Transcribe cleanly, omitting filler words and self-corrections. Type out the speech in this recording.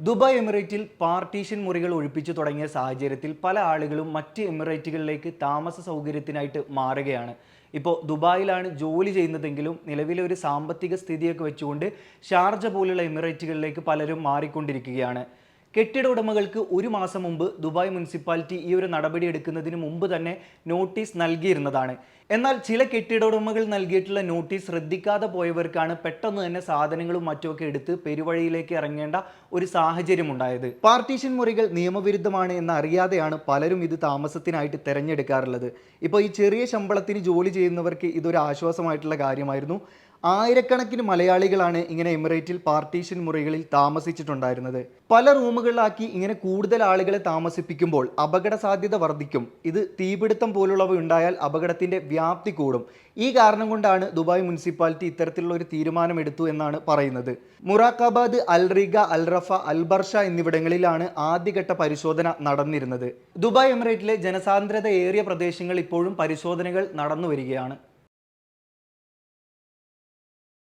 Dubai എമിറേറ്റിൽ partition മുറികൾ ഒഴിപ്പിച്ചു തുടങ്ങിയ സാഹചര്യത്തിൽ പല ആളുകളും മറ്റ് എമിറേറ്റുകളിലേക്ക് താമസ സൗകര്യത്തിനായിട്ട് മാറുകയാണ്. ഇപ്പോൾ ദുബായിലാണ് ജോലി ചെയ്യുന്നതെങ്കിലും നിലവിലെ ഒരു സാമ്പത്തിക സ്ഥിതിയൊക്കെ വെച്ചുകൊണ്ട് ഷാർജ പോലുള്ള എമിറേറ്റുകളിലേക്ക് പലരും മാറിക്കൊണ്ടിരിക്കുകയാണ്. കെട്ടിട ഉടമകൾക്ക് ഒരു മാസം മുമ്പ് ദുബായ് മുനിസിപ്പാലിറ്റി ഈ ഒരു നടപടി എടുക്കുന്നതിന് മുമ്പ് തന്നെ നോട്ടീസ് നൽകിയിരുന്നതാണ്. എന്നാൽ ചില കെട്ടിട ഉടമകൾ നൽകിയിട്ടുള്ള നോട്ടീസ് ശ്രദ്ധിക്കാതെ പോയവർക്കാണ് പെട്ടെന്ന് തന്നെ സാധനങ്ങളും മറ്റുമൊക്കെ എടുത്ത് പെരുവഴിയിലേക്ക് ഇറങ്ങേണ്ട ഒരു സാഹചര്യം ഉണ്ടായത്. പാർട്ടീഷൻ മുറികൾ നിയമവിരുദ്ധമാണ് എന്ന് അറിയാതെയാണ് പലരും ഇത് താമസത്തിനായിട്ട് തിരഞ്ഞെടുക്കാറുള്ളത്. ഇപ്പോൾ ഈ ചെറിയ ശമ്പളത്തിന് ജോലി ചെയ്യുന്നവർക്ക് ഇതൊരു ആശ്വാസമായിട്ടുള്ള കാര്യമായിരുന്നു. ആയിരക്കണക്കിന് മലയാളികളാണ് ഇങ്ങനെ എമിറേറ്റിൽ പാർട്ടീഷൻ മുറികളിൽ താമസിച്ചിട്ടുണ്ടായിരുന്നത്. പല റൂമുകളിലാക്കി ഇങ്ങനെ കൂടുതൽ ആളുകളെ താമസിപ്പിക്കുമ്പോൾ അപകട സാധ്യത വർദ്ധിക്കും. ഇത് തീപിടുത്തം പോലുള്ളവ ഉണ്ടായാൽ അപകടത്തിന്റെ വ്യാപ്തി കൂടും. ഈ കാരണം കൊണ്ടാണ് ദുബായ് മുനിസിപ്പാലിറ്റി ഇത്തരത്തിലുള്ള ഒരു തീരുമാനം എടുത്തു എന്നാണ് പറയുന്നത്. മുറാഖാബാദ്, അൽ റീഗ, അൽ റഫ, അൽ ബർഷ എന്നിവിടങ്ങളിലാണ് ആദ്യഘട്ട പരിശോധന നടന്നിരുന്നത്. ദുബായ് എമിറേറ്റിലെ ജനസാന്ദ്രത ഏറിയ പ്രദേശങ്ങൾ ഇപ്പോഴും പരിശോധനകൾ നടന്നു വരികയാണ്.